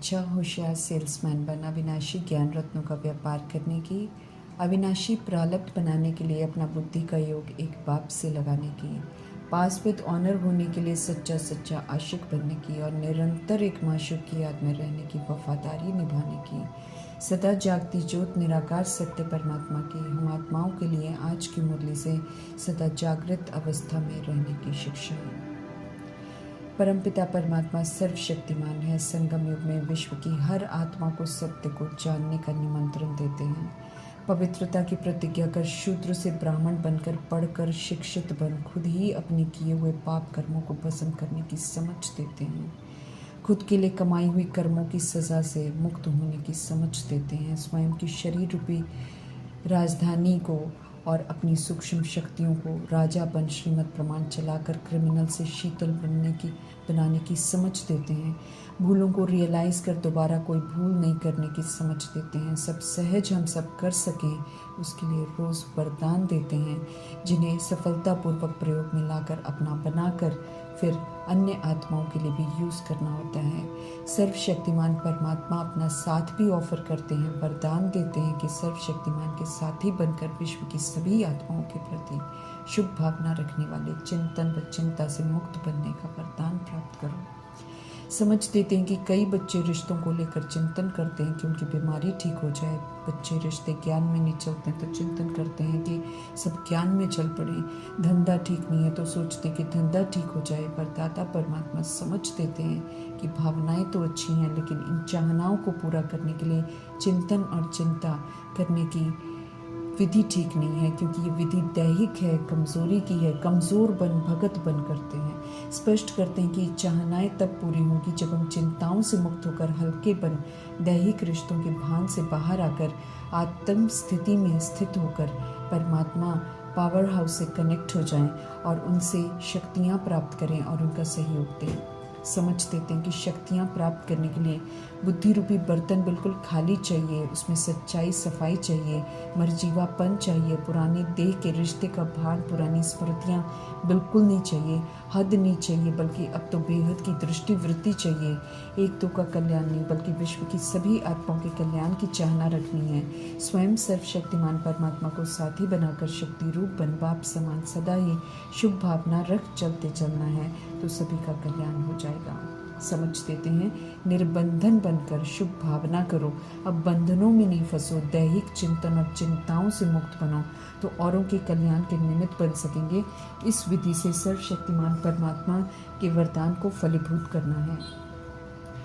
अच्छा होशियार सेल्समैन बन अविनाशी ज्ञान रत्नों का व्यापार करने की, अविनाशी प्रारब्ध बनाने के लिए अपना बुद्धि का योग एक बाप से लगाने की, पास विद ऑनर होने के लिए सच्चा सच्चा आशिक बनने की और निरंतर एक माशूक की याद में रहने की वफादारी निभाने की, सदा जागती ज्योत निराकार सत्य परमात्मा की हम आत्माओं के लिए आज की मुरली से सदा जागृत अवस्था में रहने की शिक्षा है। परमपिता परमात्मा सर्वशक्तिमान है। संगम युग में विश्व की हर आत्मा को सत्य को जानने का निमंत्रण देते हैं। पवित्रता की प्रतिज्ञा कर शूद्र से ब्राह्मण बनकर पढ़कर शिक्षित बन खुद ही अपने किए हुए पाप कर्मों को भस्म करने की समझ देते हैं। खुद के लिए कमाई हुई कर्मों की सज़ा से मुक्त होने की समझ देते हैं। स्वयं की शरीर रूपी राजधानी को और अपनी सूक्ष्म शक्तियों को राजा बन श्रीमद प्रमाण चलाकर क्रिमिनल से शीतल बनाने की समझ देते हैं। भूलों को रियलाइज़ कर दोबारा कोई भूल नहीं करने की समझ देते हैं। सब सहज हम सब कर सकें उसके लिए रोज़ वरदान देते हैं, जिन्हें सफलतापूर्वक प्रयोग में लाकर अपना बनाकर फिर अन्य आत्माओं के लिए भी यूज़ करना होता है। सर्वशक्तिमान परमात्मा अपना साथ भी ऑफर करते हैं, वरदान देते हैं कि सर्वशक्तिमान के साथी बनकर विश्व की सभी आत्माओं के प्रति शुभ भावना रखने वाले चिंतन व चिंता से मुक्त बनने का वरदान प्राप्त करो। समझ देते हैं कि कई बच्चे रिश्तों को लेकर चिंतन करते हैं कि उनकी बीमारी ठीक हो जाए। बच्चे रिश्ते ज्ञान में नहीं चलते तो चिंतन करते हैं कि सब ज्ञान में चल पड़े। धंधा ठीक नहीं है तो सोचते हैं कि धंधा ठीक हो जाए। पर दाता परमात्मा समझ देते हैं कि भावनाएं तो अच्छी हैं, लेकिन इन चाहनाओं को पूरा करने के लिए चिंतन और चिंता करने की विधि ठीक नहीं है, क्योंकि ये विधि दैहिक है, कमज़ोरी की है। कमज़ोर बन भगत बन करते हैं। स्पष्ट करते हैं कि चाहनाएं तब पूरी होंगी जब हम चिंताओं से मुक्त होकर हल्के बन दैहिक रिश्तों के भान से बाहर आकर आत्म स्थिति में स्थित होकर परमात्मा पावर हाउस से कनेक्ट हो जाएं और उनसे शक्तियां प्राप्त करें और उनका सहयोग दें। समझ देते हैं कि शक्तियाँ प्राप्त करने के लिए बुद्धि रूपी बर्तन बिल्कुल खाली चाहिए, उसमें सच्चाई सफाई चाहिए, मरजीवापन चाहिए, पुराने देह के रिश्ते का भार, पुरानी स्मृतियाँ बिल्कुल नहीं चाहिए, हद नहीं चाहिए, बल्कि अब तो बेहद की दृष्टि वृत्ति चाहिए। एक दो का कल्याण नहीं बल्कि विश्व की सभी आत्माओं के कल्याण की चाहना रखनी है। स्वयं सर्वशक्तिमान परमात्मा को साथी बनाकर शक्ति रूप बन बाप समान सदा ही शुभ भावना रख चलते चलना है तो सभी का कल्याण हो जाएगा। समझ देते हैं निर्बंधन बनकर शुभ भावना करो, अब बंधनों में नहीं फंसो, दैहिक चिंतन और चिंताओं से मुक्त बनो तो औरों के कल्याण के निमित्त बन सकेंगे। इस विधि से सर्वशक्तिमान परमात्मा के वरदान को फलीभूत करना है।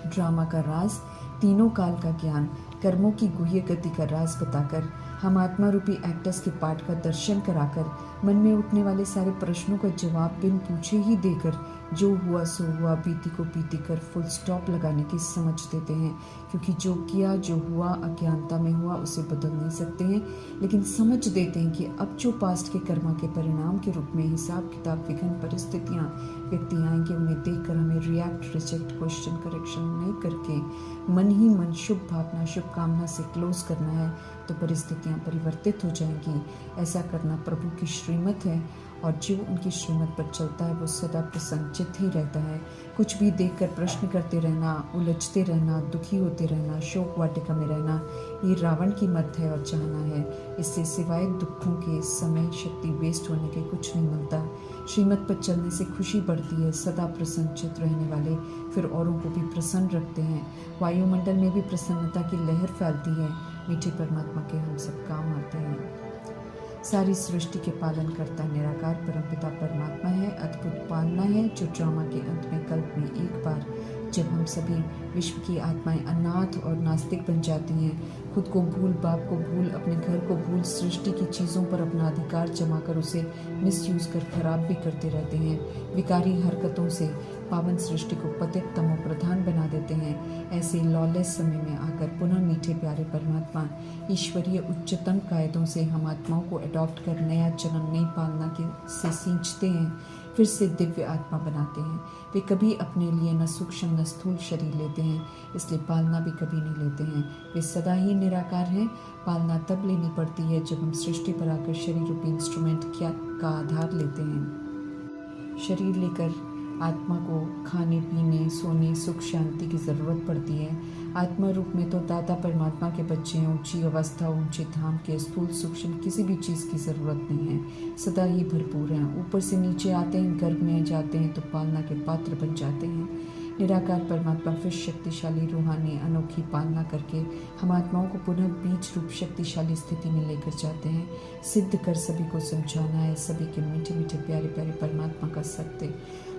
ड्रामा का राज, तीनों काल का ज्ञान, कर्मों की गुह्य गति का राज बताकर हम आत्मा रूपी एक्टर्स के पाठ का दर्शन कराकर मन में उठने वाले सारे प्रश्नों का जवाब बिन पूछे ही देकर जो हुआ सो हुआ, बीती को बीती कर फुल स्टॉप लगाने की समझ देते हैं, क्योंकि जो किया जो हुआ अज्ञानता में हुआ उसे बदल नहीं सकते हैं, लेकिन समझ देते हैं कि अब जो पास्ट के कर्मा के परिणाम के रूप में हिसाब किताब विघ्न परिस्थितियाँ व्यक्ति आएंगे, उन्हें देखकर हमें रिएक्ट रिजेक्ट क्वेश्चन करेक्शन नहीं करके मन ही मन शुभ भावना शुभकामना से क्लोज करना है तो परिस्थितियाँ परिवर्तित हो जाएंगी। ऐसा करना प्रभु की श्रीमत है और जो उनकी श्रीमत पर चलता है वो सदा प्रसन्नचित्त ही रहता है। कुछ भी देखकर प्रश्न करते रहना, उलझते रहना, दुखी होते रहना, शोक वाटिका में रहना, ये रावण की मत है और चाहना है। इससे सिवाय दुखों के समय शक्ति वेस्ट होने के कुछ नहीं मिलता। श्रीमत पर चलने से खुशी बढ़ती है। सदा प्रसन्नचित्त रहने वाले फिर औरों को भी प्रसन्न रखते हैं। वायुमंडल में भी प्रसन्नता की लहर फैलती है। मीठे परमात्मा के हम सब काम आते हैं। सारी सृष्टि के पालन करता निराकार परमपिता परमात्मा है। अद्भुत पालना है जो ड्रामा के अंत में कल्प में एक बार जब हम सभी विश्व की आत्माएं अनाथ और नास्तिक बन जाती हैं, खुद को भूल, बाप को भूल, अपने घर को भूल, सृष्टि की चीज़ों पर अपना अधिकार जमा कर उसे मिसयूज कर खराब भी करते रहते हैं। विकारी हरकतों से पावन सृष्टि को पतित तमो प्रधान बना देते हैं। ऐसे लॉलेस समय में आकर पुनः मीठे प्यारे परमात्मा ईश्वरीय उच्चतम कायदों से हम आत्माओं को अडॉप्ट कर नया जन्म नई पालना के से सींचते हैं, फिर से दिव्य आत्मा बनाते हैं। वे कभी अपने लिए न सूक्ष्म न स्थूल शरीर लेते हैं, इसलिए पालना भी कभी नहीं लेते हैं। वे सदा ही निराकार हैं। पालना तब लेनी पड़ती है जब हम सृष्टि पर आकर शरीर रूपी इंस्ट्रूमेंट का आधार लेते हैं। शरीर लेकर आत्मा को खाने पीने सोने सुख शांति की ज़रूरत पड़ती है। आत्मा रूप में तो दाता परमात्मा के बच्चे हैं। ऊंची अवस्था, ऊंचे धाम के स्थूल सूक्ष्म किसी भी चीज़ की ज़रूरत नहीं है, सदा ही भरपूर हैं। ऊपर से नीचे आते हैं, गर्भ में जाते हैं तो पालना के पात्र बन जाते हैं। निराकार परमात्मा फिर शक्तिशाली रूहानी अनोखी पालना करके हम आत्माओं को पुनः बीज रूप शक्तिशाली स्थिति में लेकर जाते हैं। सिद्ध कर सभी को समझाना है, सभी के मीठे मीठे प्यारे प्यारे परमात्मा का सत्य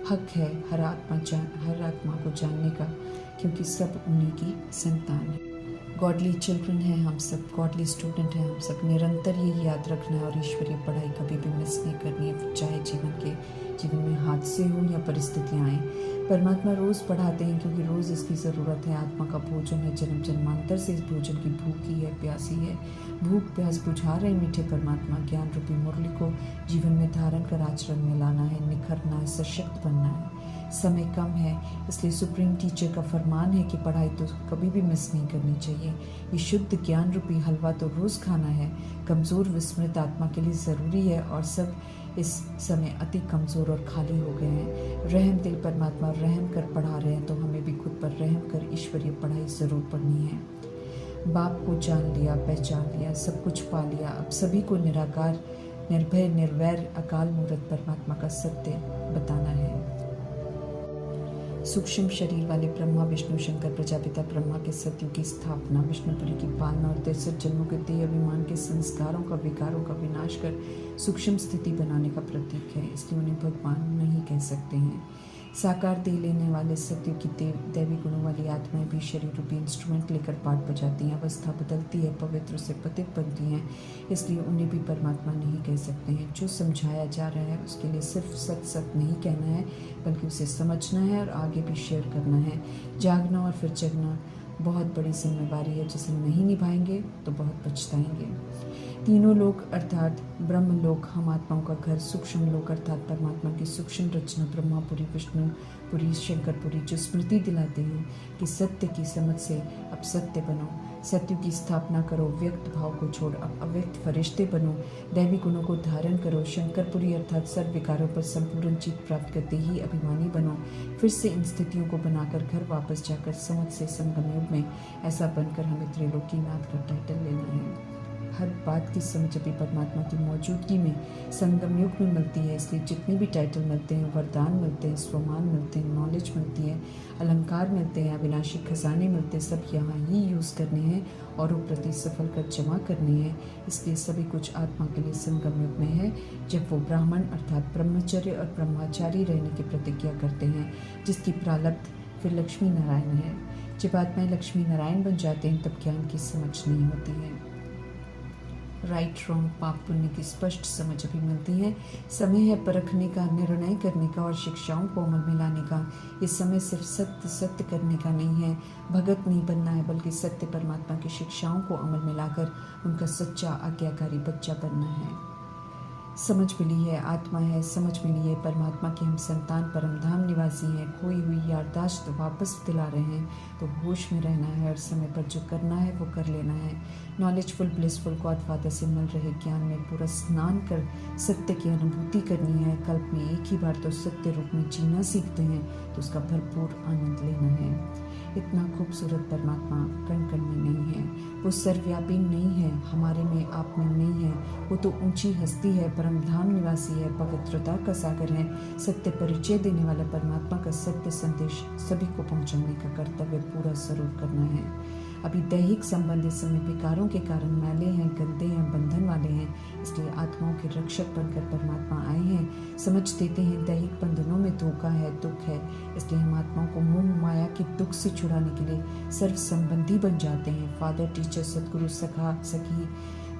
हक है हर आत्मा को जानने का, क्योंकि सब उन्हीं की संतान है। गॉडली चिल्ड्रन हैं हम सब, गॉडली स्टूडेंट हैं हम सब। निरंतर ये याद रखना है और ईश्वरीय पढ़ाई कभी भी मिस नहीं करनी है, चाहे जीवन में हादसे हो या परिस्थितियाँ आएँ। परमात्मा रोज़ पढ़ाते हैं क्योंकि रोज़ इसकी ज़रूरत है। आत्मा का भोजन है, जन्म जन्मांतर से इस भोजन की भूखी है, प्यासी है। भूख प्यास बुझा रहे मीठे परमात्मा ज्ञान रूपी मुरली को जीवन में धारण कर आचरण में लाना है, निखरना है, सशक्त बनना है। समय कम है, इसलिए सुप्रीम टीचर का फरमान है कि पढ़ाई तो कभी भी मिस नहीं करनी चाहिए। ये शुद्ध ज्ञान रूपी हलवा तो रोज़ खाना है। कमज़ोर विस्मृत आत्मा के लिए ज़रूरी है और सब इस समय अति कमज़ोर और खाली हो गए हैं। रहम दिल परमात्मा रहम कर पढ़ा रहे हैं, तो हमें भी खुद पर रहम कर ईश्वरीय पढ़ाई ज़रूर पढ़नी है। बाप को जान लिया, पहचान लिया, सब कुछ पा लिया। अब सभी को निराकार, निर्भय, निर्वैर, अकाल मूर्त परमात्मा का सत्य बताना है। सूक्ष्म शरीर वाले ब्रह्मा विष्णु शंकर प्रजापिता ब्रह्मा के सत्युग की स्थापना, विष्णुपुरी की पालना और 63 जन्मों के देह अभिमान के संस्कारों का, विकारों का विनाश कर सूक्ष्म स्थिति बनाने का प्रतीक है। इसलिए उन्हें भगवान नहीं कह सकते हैं। साकार दे लेने वाले सत्युग की दैवी गुणों वाली आत्माएं भी शरीर रूपी इंस्ट्रूमेंट लेकर पाठ बजाती हैं, अवस्था बदलती है, पवित्र से पतित बनती हैं, इसलिए उन्हें भी परमात्मा नहीं कह सकते हैं। जो समझाया जा रहा है उसके लिए सिर्फ सच नहीं कहना है, बल्कि उसे समझना है और आगे भी शेयर करना है। जागना और फिर जगना बहुत बड़ी जिम्मेदारी है, जिसे नहीं निभाएंगे तो बहुत पछताएंगे। तीनों लोक अर्थात ब्रह्मलोक हम आत्माओं का घर, सूक्ष्म लोक अर्थात परमात्मा की सूक्ष्म रचना ब्रह्मापुरी, विष्णुपुरी, शंकरपुरी, जो स्मृति दिलाते हैं कि सत्य की समझ से अब सत्य बनो, सत्य की स्थापना करो, व्यक्त भाव को छोड़ अब अव्यक्त फरिश्ते बनो, दैवी गुणों को धारण करो। शंकरपुरी अर्थात सर्व विकारों पर संपूर्ण जीत प्राप्त करते ही अभिमानी बनो। फिर से इन स्थितियों को बनाकर घर वापस जाकर समझ से संगम युग में ऐसा बनकर हमें त्रिलोकीनाथ का टाइटल लेना है। हर बात की समझ अभी परमात्मा की मौजूदगी में संगम युग में मिलती है, इसलिए जितने भी टाइटल मिलते हैं, वरदान मिलते हैं, स्वमान मिलते हैं, नॉलेज मिलती है, अलंकार मिलते हैं, अविनाशी खजाने मिलते हैं, सब यहाँ ही यूज़ करने हैं और प्रति सफल कर जमा करने हैं। इसलिए सभी कुछ आत्मा के लिए संगम युग में है, जब वो ब्राह्मण अर्थात ब्रह्मचर्य और ब्रह्मचारी रहने की प्रतिज्ञा करते हैं, जिसकी प्रारब्ध फिर लक्ष्मी नारायण है। जब आत्माएं लक्ष्मी नारायण बन जाते हैं तब ज्ञान की समझ नहीं होती है। राइट रॉन्ग पाप पुण्य की स्पष्ट समझ अभी मिलती है। समय है परखने का, निर्णय करने का और शिक्षाओं को अमल में लाने का। इस समय सिर्फ सत्य करने का नहीं है, भगत नहीं बनना है, बल्कि सत्य परमात्मा की शिक्षाओं को अमल में लाकर उनका सच्चा आज्ञाकारी बच्चा बनना है। समझ मिली है, आत्मा है, समझ मिली है, परमात्मा के हम संतान परमधाम निवासी हैं। खोई हुई याददाश्त वापस दिला रहे हैं, तो होश में रहना है और समय पर जो करना है वो कर लेना है। नॉलेजफुल ब्लिसफुल गॉड फादर से मिल रहे ज्ञान में पूरा स्नान कर सत्य की अनुभूति करनी है। कल्प में एक ही बार तो सत्य रूप में जीना सीखते हैं, तो उसका भरपूर आनंद लेना है। इतना खूबसूरत परमात्मा कण कण में नहीं है, वो सर्वव्यापी नहीं है, हमारे में आप में नहीं है। वो तो ऊंची हस्ती है, परमधाम निवासी है, पवित्रता का सागर है, सत्य परिचय देने वाला परमात्मा का सत्य संदेश सभी को पहुंचाने का कर्तव्य पूरा जरूर करना है। अभी दैहिक संबंधित समय विकारों के कारण मैले हैं, गंदे हैं, बंधन वाले हैं, इसलिए आत्माओं के रक्षक बनकर परमात्मा आए हैं। समझ देते हैं दैहिक बंधनों में धोखा है, दुख है, इसलिए हम आत्माओं को मोह माया के दुख से छुड़ाने के लिए सर्व संबंधी बन जाते हैं। फादर, टीचर, सदगुरु, सखा, सखी,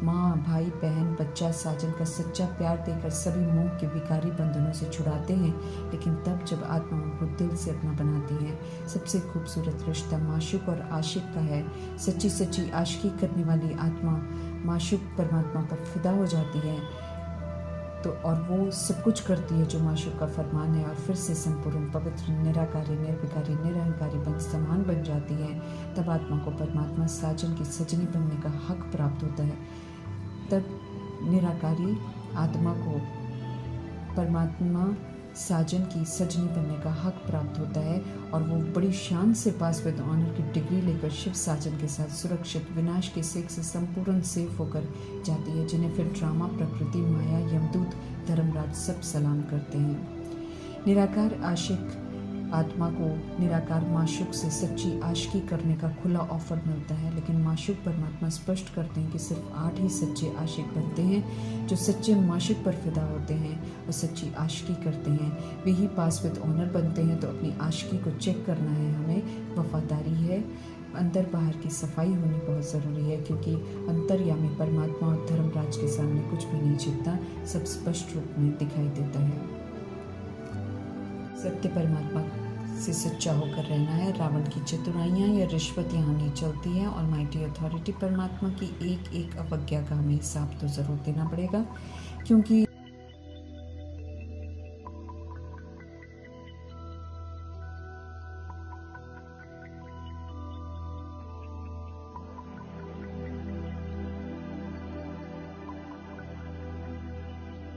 माँ, भाई, बहन, बच्चा, साजन का सच्चा प्यार देकर सभी मोह के विकारी बंधनों से छुड़ाते हैं। लेकिन तब जब आत्मा उनको दिल से अपना बनाती है। सबसे खूबसूरत रिश्ता माशूक और आशिक का है। सच्ची सच्ची आशिकी करने वाली आत्मा माशूक परमात्मा पर फिदा हो जाती है, तो और वो सब कुछ करती है जो माशूक का फरमान है, और फिर से संपूर्ण पवित्र निराकारी, निर्विकारी, निरहंकारी बन समान बन जाती है। तब आत्मा को परमात्मा साजन की सजनी बनने का हक प्राप्त होता है। तब निराकारी आत्मा को परमात्मा साजन की सजनी बनने का हक प्राप्त होता है और वो बड़ी शान से पास विद ऑनर की डिग्री लेकर शिव साजन के साथ सुरक्षित विनाश के सेक से संपूर्ण सेफ होकर जाती है, जिन्हें फिर ड्रामा, प्रकृति, माया, यमदूत, धर्मराज सब सलाम करते हैं। निराकार आशिक आत्मा को निराकार माशूक से सच्ची आशिकी करने का खुला ऑफर मिलता है, लेकिन माशूक परमात्मा स्पष्ट करते हैं कि सिर्फ 8 ही सच्चे आशिक बनते हैं जो सच्चे माशूक पर फिदा होते हैं और सच्ची आशिकी करते हैं। वे ही पास विद ऑनर बनते हैं। तो अपनी आशिकी को चेक करना है हमें, वफादारी है, अंदर बाहर की सफाई होनी बहुत ज़रूरी है, क्योंकि अंतर्यामी परमात्मा और धर्मराज के सामने कुछ भी नहीं छिपता, सब स्पष्ट रूप में दिखाई देता है। सत्य परमात्मा से सच्चा होकर रहना है। रावण की चतुराइयाँ या रिश्वत यहाँ नहीं चलती है। ऑलमाइटी अथॉरिटी परमात्मा की एक एक अवज्ञा का हमें हिसाब तो ज़रूर देना पड़ेगा, क्योंकि